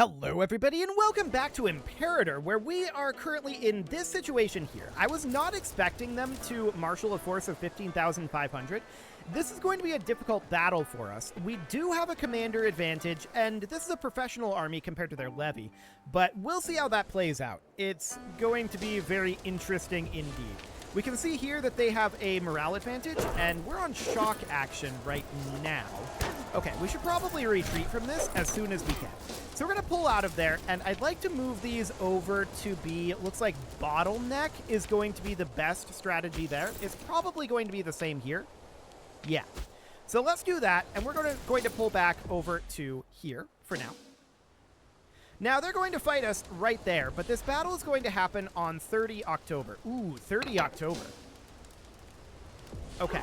Hello everybody and welcome back to Imperator, where we are currently in this situation here. I was not expecting them to marshal a force of 15,500. This is going to be a difficult battle for us. We do have a commander advantage, and this is a professional army compared to their levy, but we'll see how that plays out. It's going to be very interesting indeed. We can see here that they have a morale advantage, and we're on shock action right now. Okay, we should probably retreat from this as soon as we can. So we're going to pull out of there, and I'd like to move these over to be, looks like bottleneck is going to be the best strategy there. It's probably going to be the same here. Yeah. So let's do that, and we're going to pull back over to here for now. Now, they're going to fight us right there, but this battle is going to happen on 30 October. Ooh, 30 October. Okay.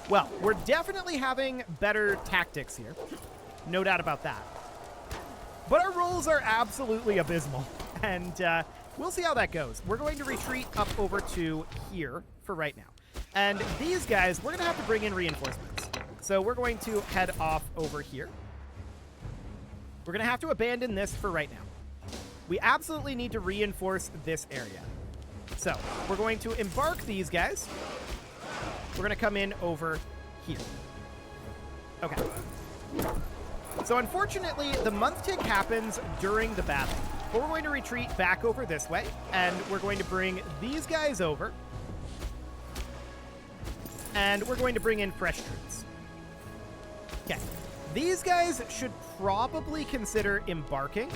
Well, we're definitely having better tactics here. No doubt about that. But our rolls are absolutely abysmal, and we'll see how that goes. We're going to retreat up over to here for right now. And these guys, we're going to have to bring in reinforcements. So we're going to head off over here. We're going to have to abandon this for right now. We absolutely need to reinforce this area. So we're going to embark these guys. We're going to come in over here. Okay. So unfortunately, the month tick happens during the battle. But we're going to retreat back over this way, and we're going to bring these guys over. And we're going to bring in fresh troops. Okay. These guys should probably consider embarking,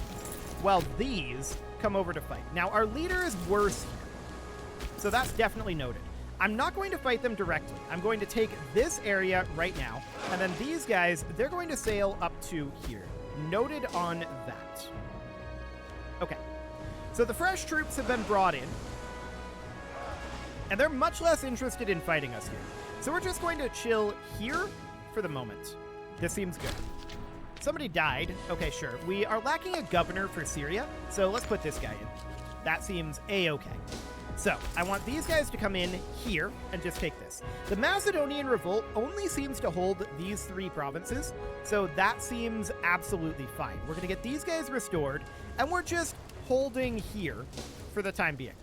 while these come over to fight. Now, our leader is worse here, so that's definitely noted. I'm not going to fight them directly. I'm going to take this area right now, and then these guys, they're going to sail up to here. Noted on that. Okay, so the fresh troops have been brought in, and they're much less interested in fighting us here. So we're just going to chill here for the moment. This seems good. Somebody died. Okay, sure. We are lacking a governor for Syria, so let's put this guy in. That seems a-okay. So, I want these guys to come in here and just take this. The Macedonian revolt only seems to hold these 3 provinces, so that seems absolutely fine. We're going to get these guys restored, and we're just holding here for the time being.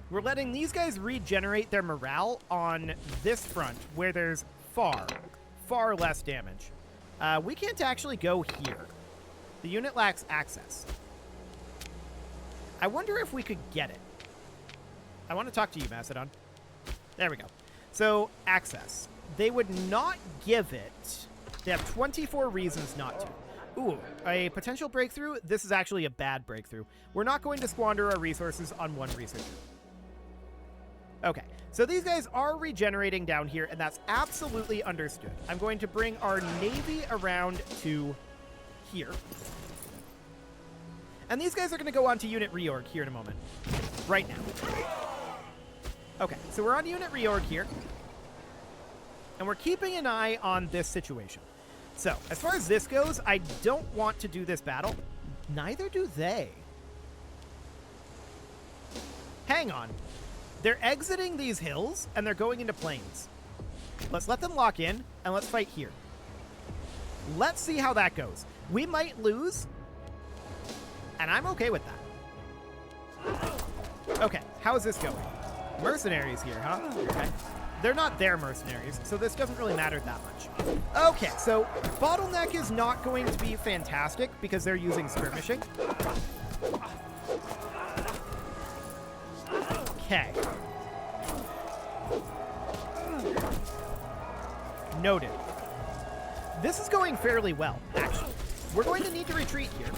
We're letting these guys regenerate their morale on this front, where there's far less damage. We can't actually go here. The unit lacks access. I wonder if we could get it. I want to talk to you, Macedon. There we go. So, access. They would not give it. They have 24 reasons not to. Ooh, a potential breakthrough? This is actually a bad breakthrough. We're not going to squander our resources on one researcher. Okay, so these guys are regenerating down here, and that's absolutely understood. I'm going to bring our navy around to here. And these guys are going to go on to unit reorg here in a moment. Right now. Okay, so we're on unit reorg here. And we're keeping an eye on this situation. So, as far as this goes, I don't want to do this battle. Neither do they. Hang on. They're exiting these hills, and they're going into plains. Let's let them lock in, and let's fight here. Let's see how that goes. We might lose, and I'm okay with that. Okay, how is this going? Mercenaries here, huh? Okay. They're not their mercenaries, so this doesn't really matter that much. Okay, so bottleneck is not going to be fantastic because they're using skirmishing. Okay. Noted. This is going fairly well, actually. We're going to need to retreat here,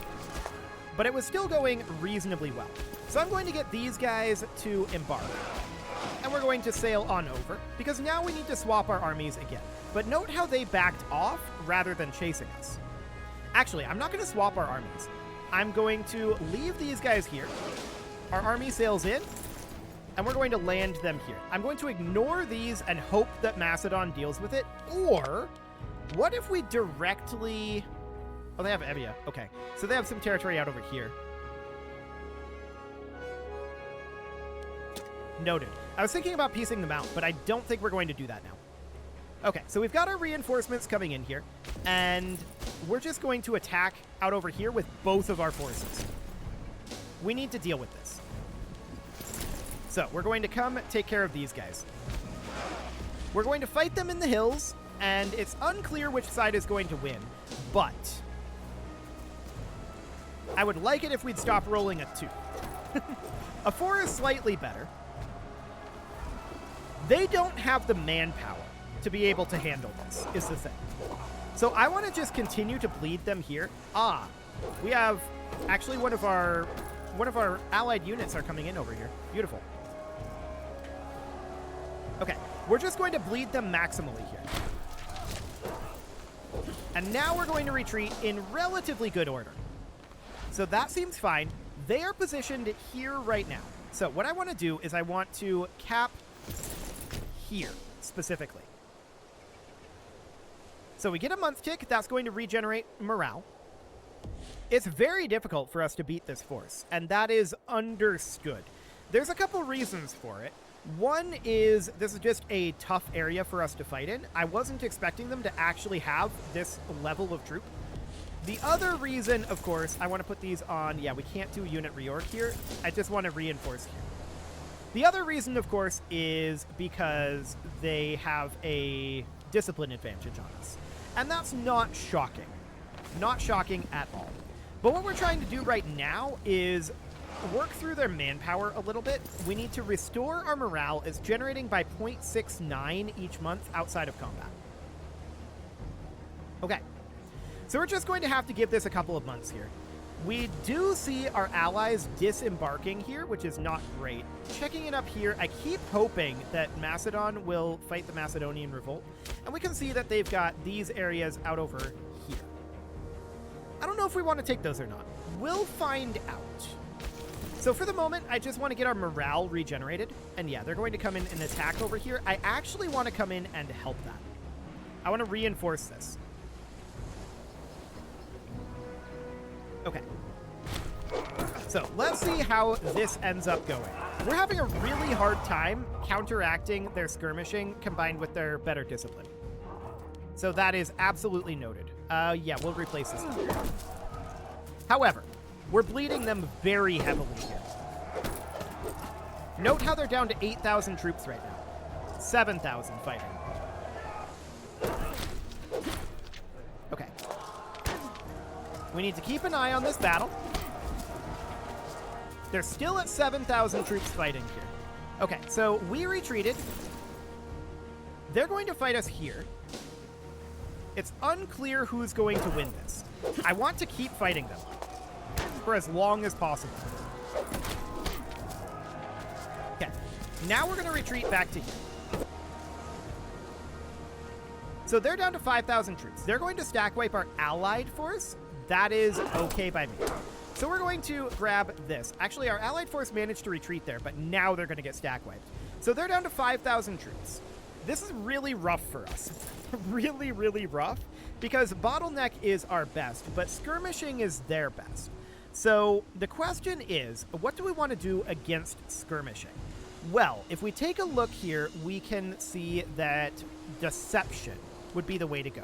but it was still going reasonably well. So I'm going to get these guys to embark, and we're going to sail on over, because now we need to swap our armies again. But note how they backed off rather than chasing us. Actually, I'm not going to swap our armies. I'm going to leave these guys here. Our army sails in, and we're going to land them here. I'm going to ignore these and hope that Macedon deals with it. Or, what if we directly... Oh, they have Evia. Okay. So they have some territory out over here. Noted. I was thinking about piecing them out, but I don't think we're going to do that now. Okay, so we've got our reinforcements coming in here, and we're just going to attack out over here with both of our forces. We need to deal with this. So we're going to come take care of these guys. We're going to fight them in the hills, and it's unclear which side is going to win, but I would like it if we'd stop rolling a 2. A 4 is slightly better. They don't have the manpower to be able to handle this, is the thing. So I want to just continue to bleed them here. We have actually one of our allied units are coming in over here. Beautiful. Okay, we're just going to bleed them maximally here. And now we're going to retreat in relatively good order. So that seems fine. They are positioned here right now. So what I want to do is I want to cap here specifically. So we get a month tick. That's going to regenerate morale. It's very difficult for us to beat this force, and that is understood. There's a couple reasons for it. One is this is just a tough area for us to fight in. I wasn't expecting them to actually have this level of troop. The other reason, of course, I want to put these on, we can't do unit reorg here. I just want to reinforce here. The other reason, of course, is because they have a discipline advantage on us. And that's not shocking. Not shocking at all. But what we're trying to do right now is work through their manpower a little bit. We need to restore our morale. It's generating by 0.69 each month outside of combat. Okay. So we're just going to have to give this a couple of months here. We do see our allies disembarking here, which is not great. Checking it up here, I keep hoping that Macedon will fight the Macedonian revolt. And we can see that they've got these areas out over here. I don't know if we want to take those or not. We'll find out. So for the moment, I just want to get our morale regenerated. And yeah, they're going to come in and attack over here. I actually want to come in and help that. I want to reinforce this. Okay. So let's see how this ends up going. We're having a really hard time counteracting their skirmishing combined with their better discipline. So that is absolutely noted. Yeah, we'll replace this one. However, we're bleeding them very heavily here. Note how they're down to 8,000 troops right now. 7,000 fighting. Okay. We need to keep an eye on this battle. They're still at 7,000 troops fighting here. Okay, so we retreated. They're going to fight us here. It's unclear who's going to win this. I want to keep fighting them for as long as possible. Okay, now we're going to retreat back to here. So they're down to 5,000 troops. They're going to stack wipe our allied force. That is okay by me. So we're going to grab this. Actually, our allied force managed to retreat there, but now they're going to get stack wiped. So they're down to 5,000 troops. This is really rough for us. Really, really rough, because bottleneck is our best, but skirmishing is their best. So the question is, what do we want to do against skirmishing? Well, if we take a look here, we can see that deception would be the way to go.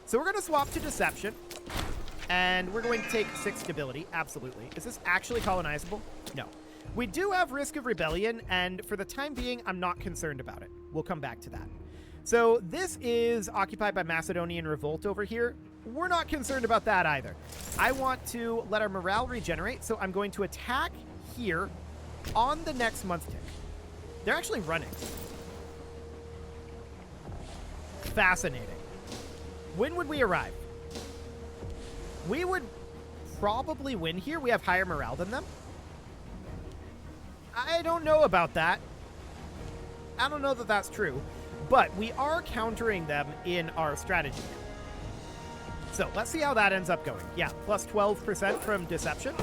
So we're going to swap to deception, and we're going to take 6 stability. Absolutely. Is this actually colonizable? No. We do have risk of rebellion, and for the time being, I'm not concerned about it. We'll come back to that. So this is occupied by Macedonian revolt over here. We're not concerned about that either. I want to let our morale regenerate, so I'm going to attack here on the next month tick. They're actually running. Fascinating. When would we arrive? We would probably win here. We have higher morale than them. I don't know about that. I don't know that that's true. But we are countering them in our strategy. So let's see how that ends up going. Yeah, plus 12% from deception.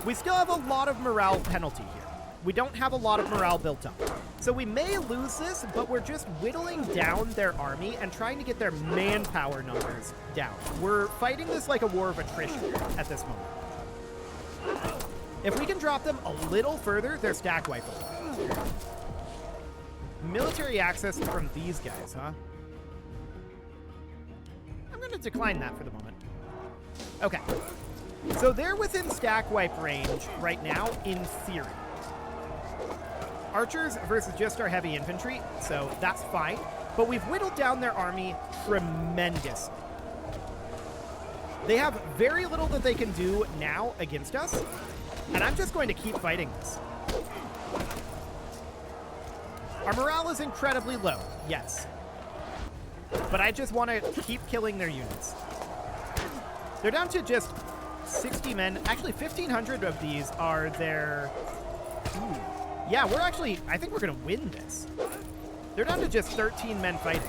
We still have a lot of morale penalty here. We don't have a lot of morale built up. So we may lose this, but we're just whittling down their army and trying to get their manpower numbers down. We're fighting this like a war of attrition at this moment. If we can drop them a little further, they're stack wipeable. Military access from these guys, huh? I'm going to decline that for the moment. Okay. So they're within stack wipe range right now, in theory. Archers versus just our heavy infantry, so that's fine. But we've whittled down their army tremendously. They have very little that they can do now against us, and I'm just going to keep fighting this. Our morale is incredibly low, yes. But I just want to keep killing their units. They're down to just 60 men. Actually, 1,500 of these are their... Ooh. Yeah, we're actually... I think we're going to win this. They're down to just 13 men fighting.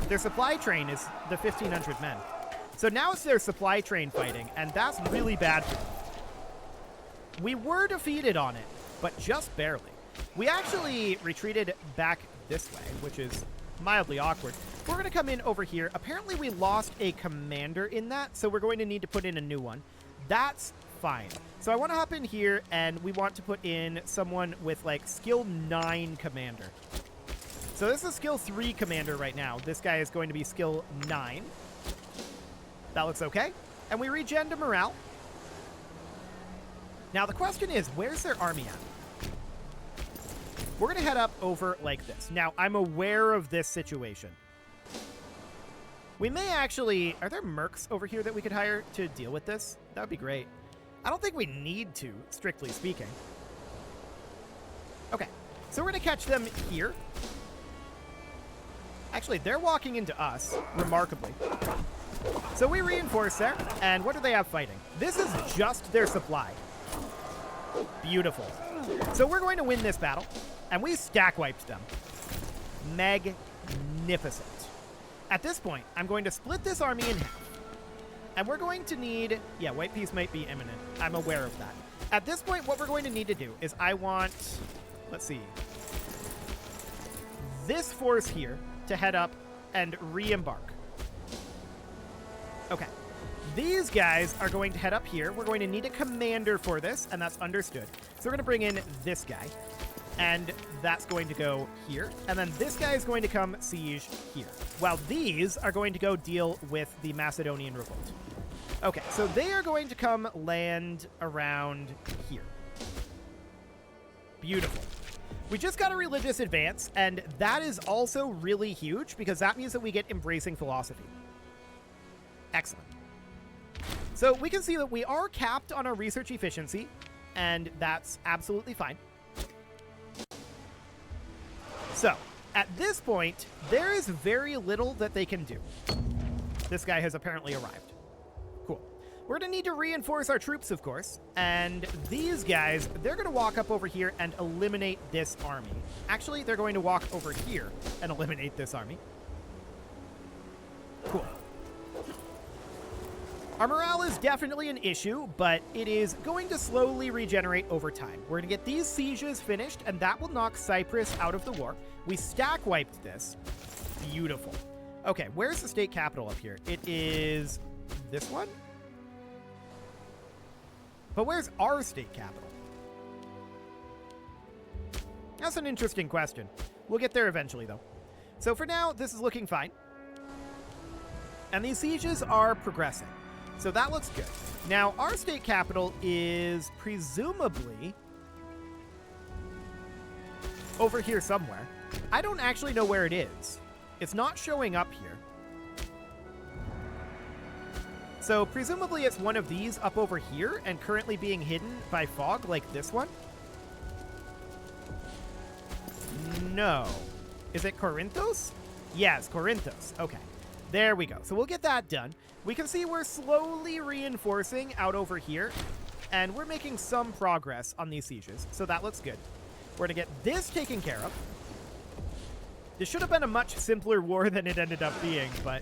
Their supply train is the 1,500 men. So now it's their supply train fighting, and that's really bad for them. We were defeated on it, but just barely. We actually retreated back this way, which is mildly awkward. We're going to come in over here. Apparently we lost a commander in that, so we're going to need to put in a new one. That's fine. So I want to hop in here, and we want to put in someone with, like, skill 9 commander. So this is skill 3 commander right now. This guy is going to be skill 9. That looks okay. And we regen to morale. Now the question is, where's their army at? We're going to head up over like this. Now, I'm aware of this situation. We may actually... Are there mercs over here that we could hire to deal with this? That would be great. I don't think we need to, strictly speaking. Okay, so we're going to catch them here. Actually, they're walking into us, remarkably. So we reinforce there, and what do they have fighting? This is just their supply. Beautiful. So we're going to win this battle, and we stack wiped them. Magnificent. At this point, I'm going to split this army in half. And we're going to need... Yeah, white peace might be imminent. I'm aware of that. At this point, what we're going to need to do is I want... Let's see. This force here to head up and re-embark. Okay. These guys are going to head up here. We're going to need a commander for this, and that's understood. So we're going to bring in this guy. And that's going to go here. And then this guy is going to come siege here. While these are going to go deal with the Macedonian revolt. Okay, so they are going to come land around here. Beautiful. We just got a religious advance, and that is also really huge because that means that we get embracing philosophy. Excellent. So we can see that we are capped on our research efficiency, and that's absolutely fine. So, at this point, there is very little that they can do. This guy has apparently arrived. Cool. We're going to need to reinforce our troops, of course, and these guys, they're going to walk up over here and eliminate this army. Actually, they're going to walk over here and eliminate this army. Cool. Our morale is definitely an issue, but it is going to slowly regenerate over time. We're going to get these sieges finished, and that will knock Cyprus out of the war. We stack wiped this. Beautiful. Okay, where's the state capital up here? It is this one? But where's our state capital? That's an interesting question. We'll get there eventually, though. So for now, this is looking fine. And these sieges are progressing. So that looks good. Now, our state capital is presumably over here somewhere. I don't actually know where it is. It's not showing up here. So presumably it's one of these up over here and currently being hidden by fog like this one. No. Is it Corinthos? Yes, Corinthos. Okay. There we go. So we'll get that done. We can see we're slowly reinforcing out over here, and we're making some progress on these sieges, so that looks good. We're going to get this taken care of. This should have been a much simpler war than it ended up being, but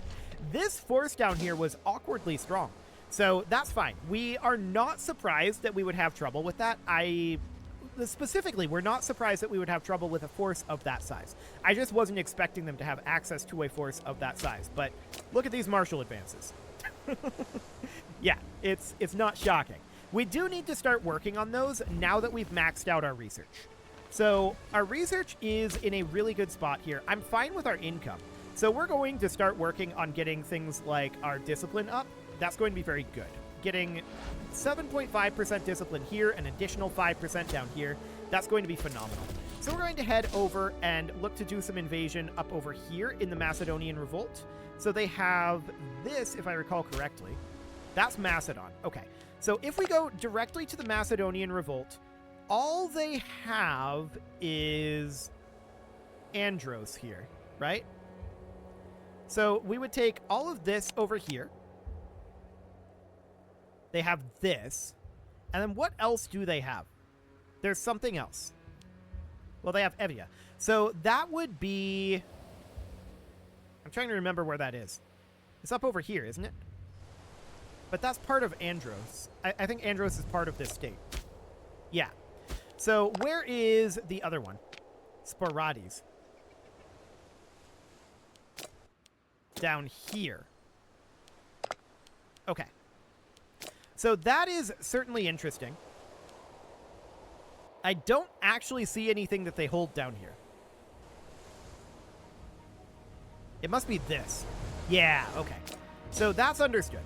this force down here was awkwardly strong, so that's fine. We are not surprised that we would have trouble with that. Specifically, we're not surprised that we would have trouble with a force of that size. I just wasn't expecting them to have access to a force of that size, but look at these martial advances. Yeah, it's not shocking. We do need to start working on those now that we've maxed out our research. So our research is in a really good spot here. I'm fine with our income. So we're going to start working on getting things like our discipline up. That's going to be very good. Getting 7.5% discipline here, an additional 5% down here. That's going to be phenomenal. So we're going to head over and look to do some invasion up over here in the Macedonian Revolt. So they have this, if I recall correctly. That's Macedon. Okay. So if we go directly to the Macedonian Revolt, all they have is Andros here, right? So we would take all of this over here. They have this. And then what else do they have? There's something else. Well, they have Evia. So that would be... I'm trying to remember where that is. It's up over here, isn't it? But that's part of Andros. I think Andros is part of this state. Yeah. So where is the other one? Sporades. Down here. Okay. So that is certainly interesting. I don't actually see anything that they hold down here. It must be this. Yeah, okay. So that's understood.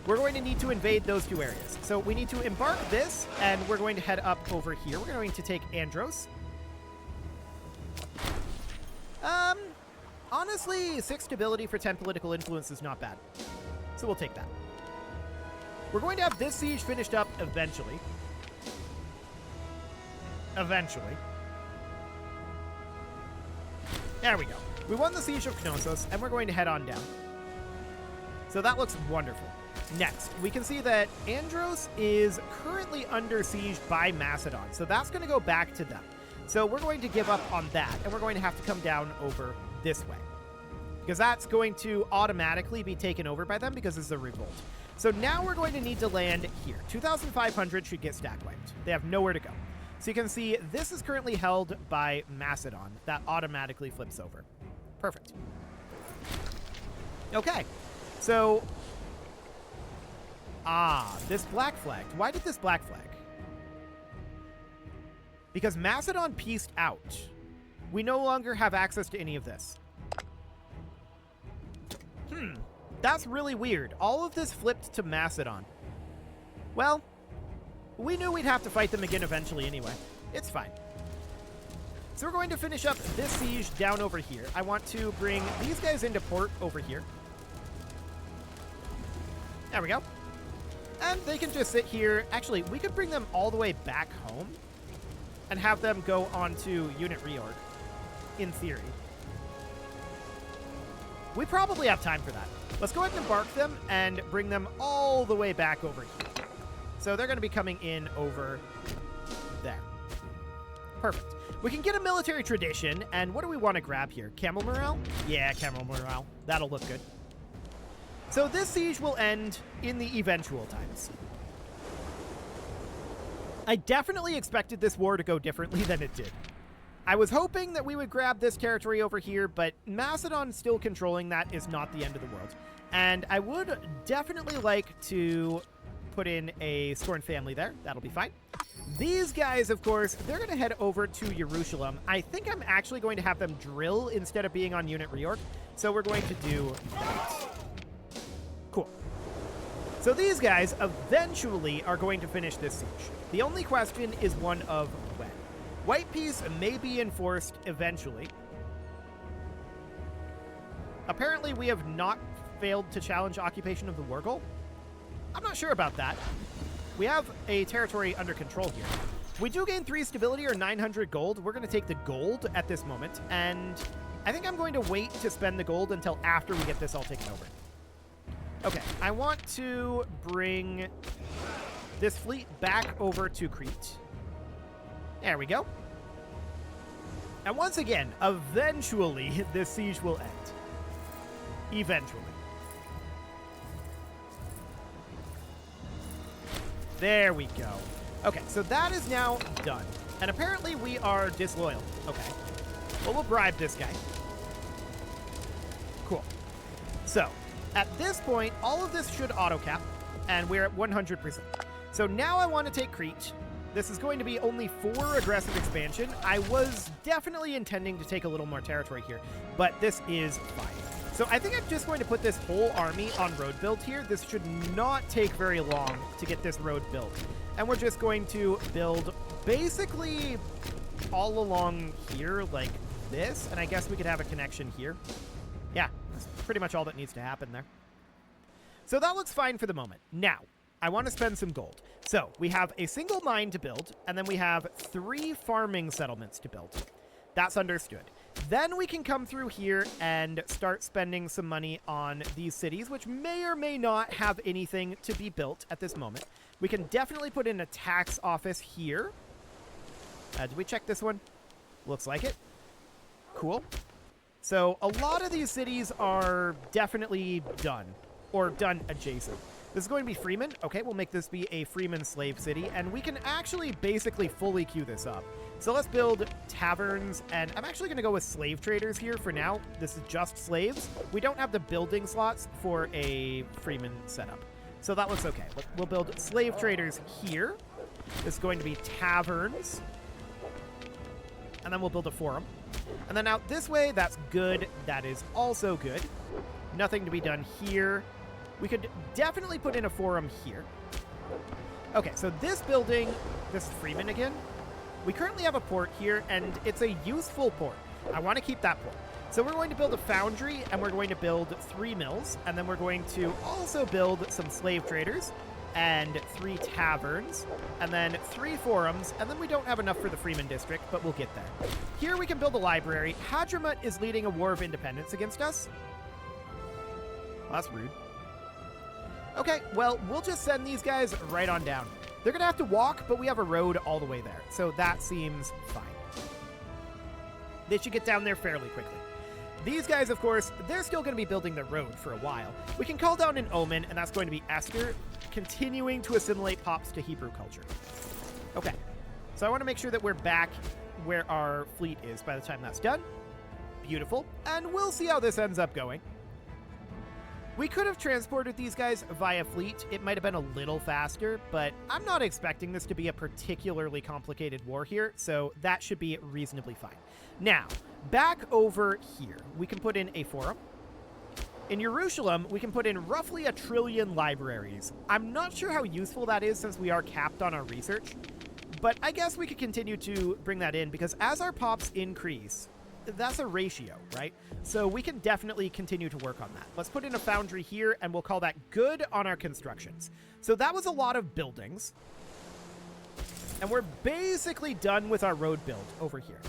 We're going to need to invade those two areas. So we need to embark this, and we're going to head up over here. We're going to take Andros. Honestly, 6 stability for 10 political influence is not bad. So we'll take that. We're going to have this siege finished up eventually. Eventually. There we go. We won the Siege of Knossos, and we're going to head on down. So that looks wonderful. Next, we can see that Andros is currently under siege by Macedon, so that's going to go back to them. So we're going to give up on that, and we're going to have to come down over this way, because that's going to automatically be taken over by them because it's a revolt. So now we're going to need to land here. 2,500 should get stack wiped. They have nowhere to go. So you can see this is currently held by Macedon. That automatically flips over. Perfect. Okay. So... this black flag. Why did this black flag? Because Macedon pieced out. We no longer have access to any of this. That's really weird. All of this flipped to Macedon. Well, we knew we'd have to fight them again eventually anyway. It's fine. So we're going to finish up this siege down over here. I want to bring these guys into port over here. There we go. And they can just sit here. Actually, we could bring them all the way back home and have them go on to unit reorg, in theory. We probably have time for that. Let's go ahead and embark them and bring them all the way back over here. So they're going to be coming in over there. Perfect. We can get a military tradition, and what do we want to grab here? Camel morale? Yeah, camel morale. That'll look good. So this siege will end in the eventual times. I definitely expected this war to go differently than it did. I was hoping that we would grab this territory over here, but Macedon still controlling that is not the end of the world. And I would definitely like to put in a Scorn family there. That'll be fine. These guys, of course, they're going to head over to Jerusalem. I think I'm actually going to have them drill instead of being on unit reorg. So we're going to do that. Cool. So these guys eventually are going to finish this siege. The only question is one of when. White peace may be enforced eventually. Apparently we have not failed to challenge occupation of the war goal. I'm not sure about that. We have a territory under control here. We do gain 3 stability or 900 gold. We're going to take the gold at this moment, and I think I'm going to wait to spend the gold until after we get this all taken over. Okay, I want to bring this fleet back over to Crete. There we go. And once again, eventually, this siege will end. Eventually. There we go. Okay, so that is now done. And apparently we are disloyal. Okay. Well, we'll bribe this guy. Cool. So, at this point, all of this should auto-cap, and we're at 100%. So now I want to take Crete. This is going to be only 4 aggressive expansion. I was definitely intending to take a little more territory here, but this is fine. So I think I'm just going to put this whole army on road build here. This should not take very long to get this road built. And we're just going to build basically all along here like this. And I guess we could have a connection here. Yeah, that's pretty much all that needs to happen there. So that looks fine for the moment. Now, I want to spend some gold. So we have a single mine to build, and then we have 3 farming settlements to build. That's understood. Then we can come through here and start spending some money on these cities, which may or may not have anything to be built at this moment. We can definitely put in a tax office here. Did we check this one? Looks like it. Cool. So a lot of these cities are definitely done, or done adjacent. This is going to be Freeman. Okay, we'll make this be a Freeman slave city, and we can actually basically fully queue this up. So let's build taverns, and I'm actually going to go with slave traders here for now. This is just slaves. We don't have the building slots for a Freeman setup, so that looks okay. We'll build slave traders here. This is going to be taverns, and then we'll build a forum. And then out this way, that's good. That is also good. Nothing to be done here. We could definitely put in a forum here. Okay, so this building, this is Freeman again. We currently have a port here, and it's a useful port. I want to keep that port. So we're going to build a foundry, and we're going to build 3 mills, and then we're going to also build some slave traders, and 3 taverns, and then 3 forums, and then we don't have enough for the Freeman district, but we'll get there. Here we can build a library. Hadramut is leading a war of independence against us. Well, that's rude. Okay, well, we'll just send these guys right on down. They're going to have to walk, but we have a road all the way there, so that seems fine. They should get down there fairly quickly. These guys, of course, they're still going to be building the road for a while. We can call down an omen, and that's going to be Esther, continuing to assimilate Pops to Hebrew culture. Okay, so I want to make sure that we're back where our fleet is by the time that's done. Beautiful, and we'll see how this ends up going. We could have transported these guys via fleet. It might have been a little faster, but I'm not expecting this to be a particularly complicated war here, so that should be reasonably fine. Now, back over here, we can put in a forum. In Jerusalem, we can put in roughly 1 trillion libraries. I'm not sure how useful that is since we are capped on our research, but I guess we could continue to bring that in because as our pops increase, that's a ratio, right? So we can definitely continue to work on that. Let's put in a foundry here, and we'll call that good on our constructions. So that was a lot of buildings. And we're basically done with our road build over here.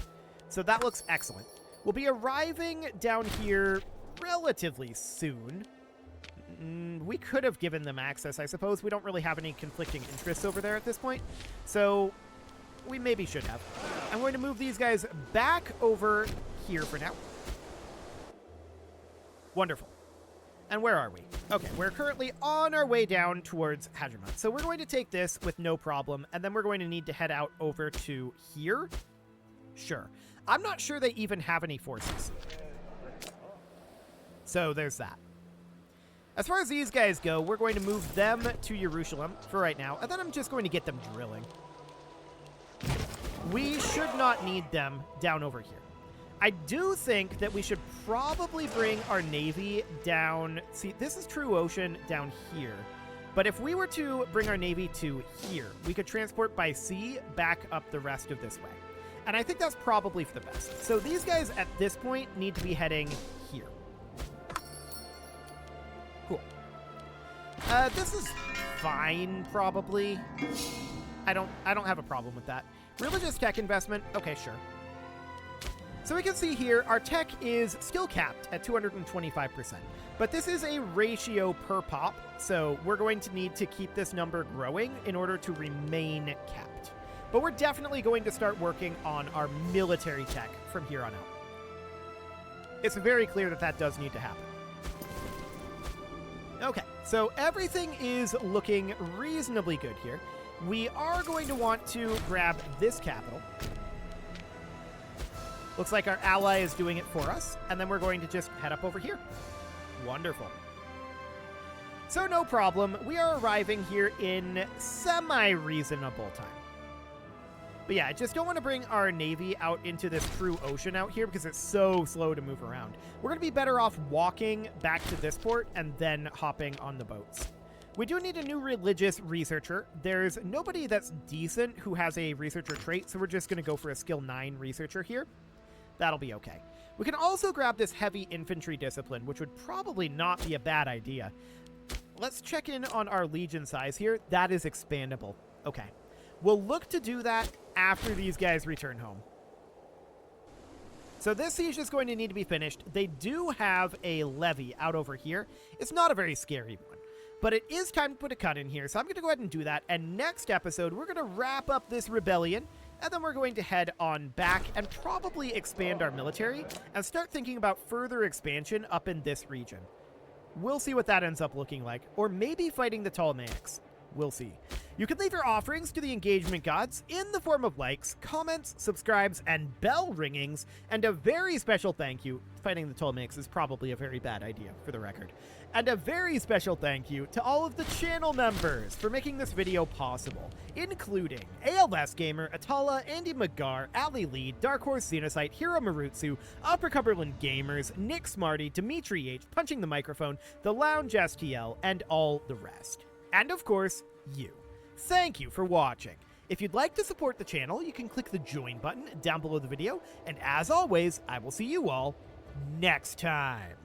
So that looks excellent. We'll be arriving down here relatively soon. We could have given them access, I suppose. We don't really have any conflicting interests over there at this point. So we maybe should have. I'm going to move these guys back over here for now. Wonderful. And where are we? Okay, we're currently on our way down towards Hegemony. So we're going to take this with no problem, and then we're going to need to head out over to here. Sure. I'm not sure they even have any forces. So there's that. As far as these guys go, we're going to move them to Jerusalem for right now, and then I'm just going to get them drilling. We should not need them down over here. I do think that we should probably bring our navy down. See, this is True Ocean down here. But if we were to bring our navy to here, we could transport by sea back up the rest of this way. And I think that's probably for the best. So these guys at this point need to be heading here. Cool. This is fine, probably. I don't have a problem with that. Religious tech investment, okay, sure. So we can see here, our tech is still capped at 225%, but this is a ratio per pop, so we're going to need to keep this number growing in order to remain capped. But we're definitely going to start working on our military tech from here on out. It's very clear that that does need to happen. Okay, so everything is looking reasonably good here. We are going to want to grab this capital. Looks like our ally is doing it for us, and then we're going to just head up over here. Wonderful. So no problem. We are arriving here in semi-reasonable time. But yeah, I just don't want to bring our Navy out into this true ocean out here because it's so slow to move around. We're going to be better off walking back to this port and then hopping on the boats. We do need a new religious researcher. There's nobody that's decent who has a researcher trait, so we're just going to go for a skill 9 researcher here. That'll be okay. We can also grab this heavy infantry discipline, which would probably not be a bad idea. Let's check in on our legion size here. That is expandable. Okay. We'll look to do that after these guys return home. So this siege is going to need to be finished. They do have a levy out over here. It's not a very scary one, but it is time to put a cut in here. So I'm going to go ahead and do that. And next episode, we're going to wrap up this rebellion, and then we're going to head on back and probably expand our military and start thinking about further expansion up in this region. We'll see what that ends up looking like, or maybe fighting the Ptolemaics. We'll see. You can leave your offerings to the engagement gods in the form of likes, comments, subscribes, and bell ringings, and a very special thank you. Fighting the Ptolemaics is probably a very bad idea, for the record. And a very special thank you to all of the channel members for making this video possible, including ALS Gamer, Atala, Andy McGar, Ali Lee, Dark Horse Xenocyte, Hiro Marutsu, Upper Cumberland Gamers, Nick Smarty, Dimitri H, Punching the Microphone, The Lounge STL, and all the rest. And of course, you. Thank you for watching. If you'd like to support the channel, you can click the join button down below the video, and as always, I will see you all next time.